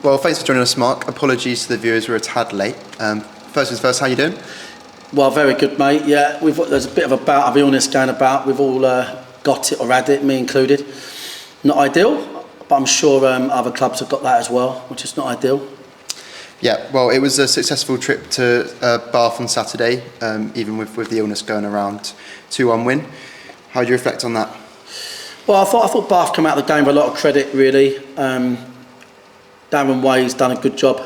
Well, thanks for joining us, Marc. Apologies to the viewers, we're a tad late. First things first, how you doing? Well, very good, mate. Yeah, there's a bit of a bout of illness going about. We've all got it or had it, me included. Not ideal, but I'm sure other clubs have got that as well, which is not ideal. Yeah, well, it was a successful trip to Bath on Saturday, even with the illness going around. 2-1 win. How do you reflect on that? Well, I thought Bath came out of the game with a lot of credit, really. Darren Way's done a good job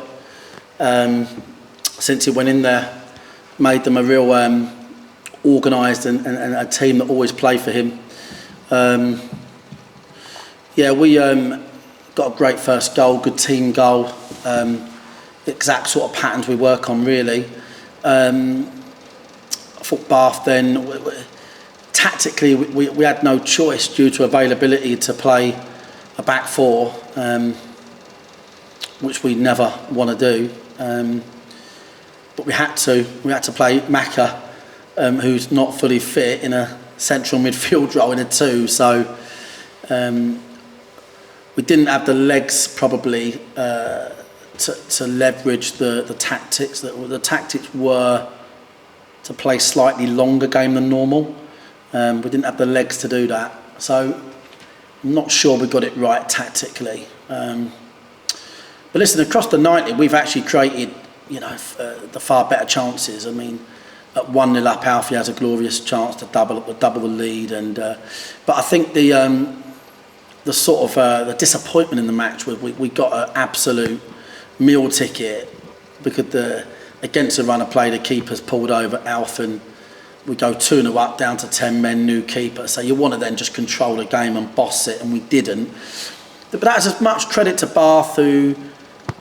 since he went in there. Made them a real organised and a team that always play for him. We got a great first goal, good team goal. Exact sort of patterns we work on, really. I thought Bath then, tactically, we had no choice due to availability to play a back four, which we never want to do. But we had to play Macca, who's not fully fit, in a central midfield role in a 2. So we didn't have the legs probably to leverage the tactics. The tactics were to play slightly longer game than normal. We didn't have the legs to do that. So I'm not sure we got it right tactically. But listen, across the 90, we've actually created, the far better chances. I mean, at 1-0 up, Alfie has a glorious chance to double the lead, but I think the disappointment in the match was we got an absolute meal ticket because against the run of play, the keeper's pulled over Alf, and we go 2-0 up, down to 10 men, new keeper. So you want to then just control the game and boss it, and we didn't. But that's as much credit to Bath, who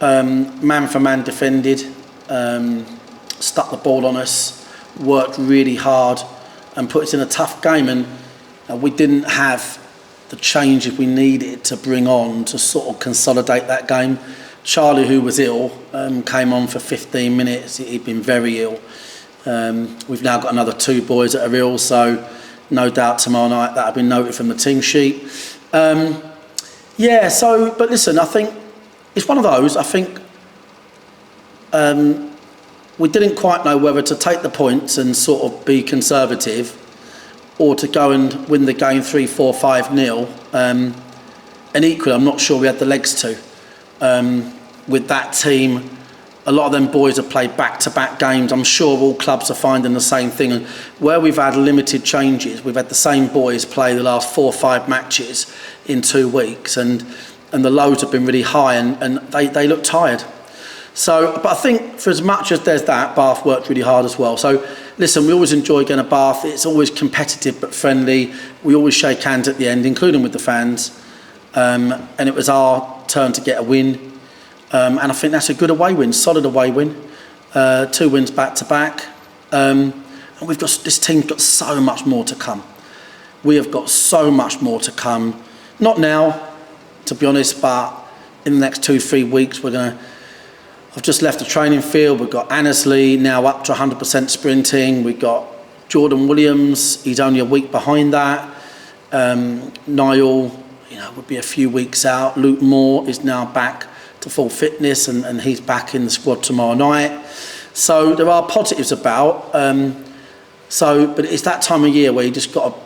man for man defended, stuck the ball on us, worked really hard and put us in a tough game, and we didn't have the changes we needed to bring on to sort of consolidate that game. Charlie, who was ill, came on for 15 minutes. He'd been very ill. We've now got another 2 boys that are ill, so no doubt tomorrow night that'll be noted from the team sheet. But listen, I think it's one of those. I think we didn't quite know whether to take the points and sort of be conservative, or to go and win the game 3-4, 5-0. And equally, I'm not sure we had the legs to. With that team, a lot of them boys have played back-to-back games. I'm sure all clubs are finding the same thing. And where we've had limited changes, we've had the same boys play the last 4 or 5 matches in 2 weeks, and the loads have been really high, and they look tired. So, but I think for as much as there's that, Bath worked really hard as well. So, listen, we always enjoy going to Bath. It's always competitive but friendly. We always shake hands at the end, including with the fans. And it was our turn to get a win. And I think that's a good away win, solid away win. 2 wins back to back. And this team's got so much more to come. We have got so much more to come. Not now, to be honest, but in the next 2-3 weeks, I've just left the training field. We've got Annesley now up to 100% sprinting. We've got Jordan Williams. He's only a week behind that. Niall, would be a few weeks out. Luke Moore is now back to full fitness, and he's back in the squad tomorrow night. So there are positives about. But it's that time of year where you just got to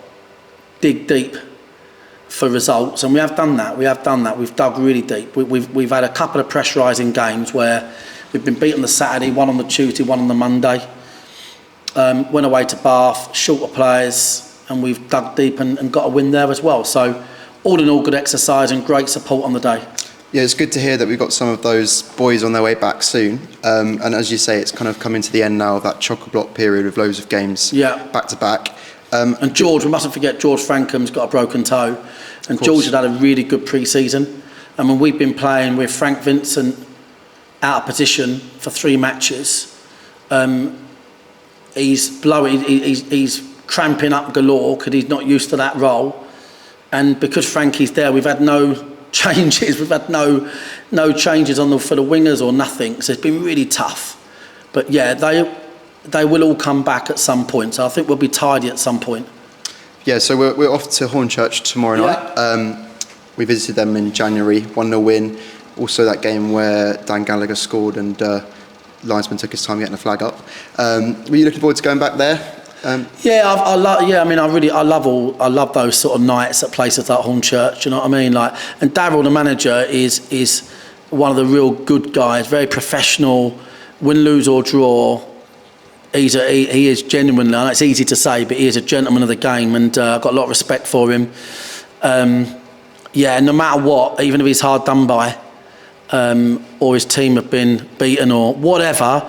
dig deep for results, and we have done that. We've dug really deep. We've had a couple of pressurising games where we've been beat on the Saturday, one on the Tuesday, one on the Monday. Went away to Bath, shorter players, and we've dug deep and got a win there as well. So all in all, good exercise and great support on the day. Yeah, it's good to hear that we've got some of those boys on their way back soon. And as you say, it's kind of coming to the end now of that chock-a-block period with loads of games back to back. And George, we mustn't forget, George Frankham's got a broken toe. And George had a really good pre-season. And when we've been playing with Frank Vincent out of position for 3 matches, he's cramping up galore because he's not used to that role. And because Frankie's there, we've had no changes. We've had no changes for the wingers or nothing. So it's been really tough. But yeah, they will all come back at some point. So I think we'll be tidy at some point. Yeah, so we're off to Hornchurch tomorrow night. We visited them in January, 1-0 win. Also that game where Dan Gallagher scored and linesman took his time getting the flag up. Were you looking forward to going back there? I love those sort of nights at places like Hornchurch. You know what I mean? Like, and Darryl, the manager, is one of the real good guys. Very professional. Win, lose or draw, he is genuinely. I know it's easy to say, but he is a gentleman of the game, and I've got a lot of respect for him. No matter what, even if he's hard done by, or his team have been beaten or whatever,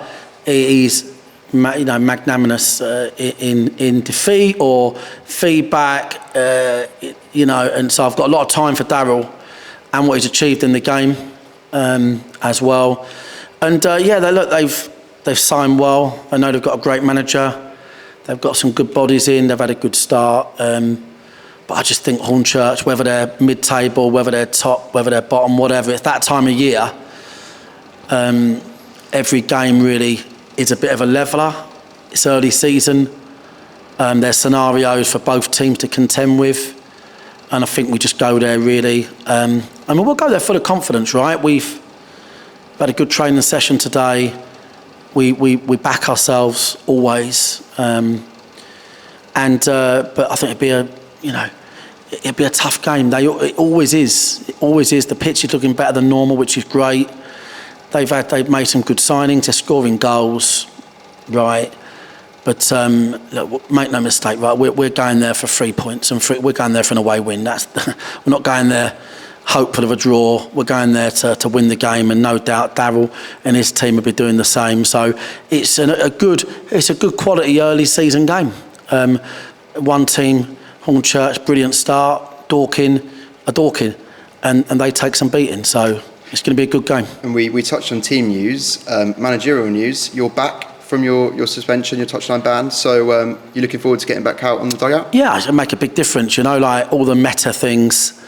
he's magnanimous in defeat or feedback, and so I've got a lot of time for Darryl and what he's achieved in the game as well. And they've signed well. I know they've got a great manager. They've got some good bodies in. They've had a good start. But I just think Hornchurch, whether they're mid-table, whether they're top, whether they're bottom, whatever, it's that time of year. Every game really is a bit of a leveller. It's early season. There's scenarios for both teams to contend with. And I think we just go there really. We'll go there full of confidence, right? We've had a good training session today. We back ourselves always. But I think it'd be a tough game. It always is. It always is. The pitch is looking better than normal, which is great. They've made some good signings. They're scoring goals, right? But look, make no mistake, right? We're going there for 3 points, and we're going there for an away win. We're not going there hopeful of a draw. We're going there to win the game, and no doubt Darryl and his team will be doing the same. So it's a good quality early season game. One team, Hornchurch, brilliant start. Dorking, and they take some beating. So it's going to be a good game. And we touched on team news, managerial news. You're back from your suspension, your touchline ban. So you're looking forward to getting back out on the dugout? Yeah, it'll make a big difference. Like all the meta things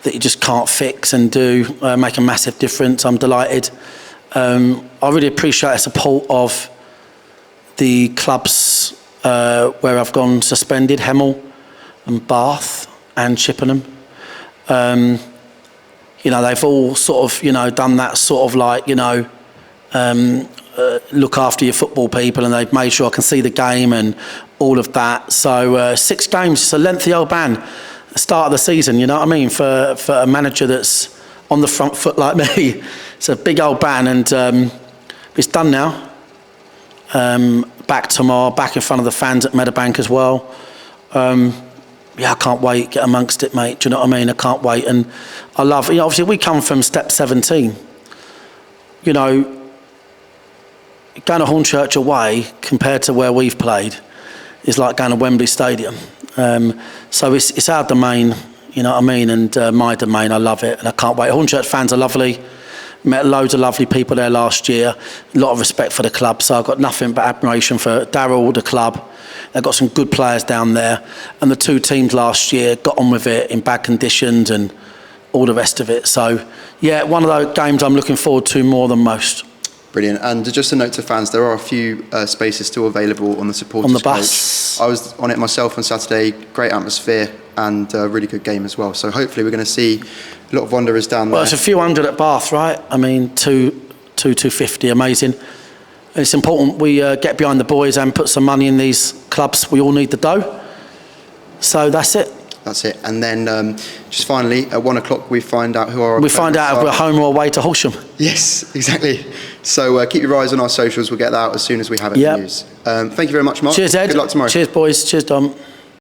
that you just can't fix and do make a massive difference. I'm delighted. I really appreciate the support of the clubs where I've gone suspended, Hemel and Bath and Chippenham. They've all sort of, done that sort of like, look after your football people, and they've made sure I can see the game and all of that. So 6 games, it's a lengthy old ban. Start of the season, you know what I mean? For a manager that's on the front foot like me, it's a big old ban, and it's done now. Back tomorrow, back in front of the fans at Meadowbank as well. I can't wait. Get amongst it, mate. Do you know what I mean? I can't wait, and I love. Obviously, we come from step 17. Going to Hornchurch away compared to where we've played is like going to Wembley Stadium. So it's our domain, you know what I mean, and my domain. I love it, and I can't wait. Hornchurch fans are lovely. Met loads of lovely people there last year. A lot of respect for the club, so I've got nothing but admiration for Darryl, the club. They've got some good players down there, and the 2 teams last year got on with it in bad conditions and all the rest of it. So, yeah, one of those games I'm looking forward to more than most. Brilliant. And just a note to fans, there are a few spaces still available on the supporters on the bus. Coach. I was on it myself on Saturday. Great atmosphere and a really good game as well. So hopefully we're going to see a lot of Wanderers down there. Well, it's a few hundred at Bath, right? I mean, 250, amazing. It's important we get behind the boys and put some money in these clubs. We all need the dough. So that's it. That's it. And then just finally, at 1 o'clock, we find out who our... We find out if we're home or away to Horsham. Yes, exactly. So keep your eyes on our socials. We'll get that out as soon as we have it. Yep. News. Thank you very much, Marc. Cheers, Ed. Good luck tomorrow. Cheers, boys. Cheers, Dom.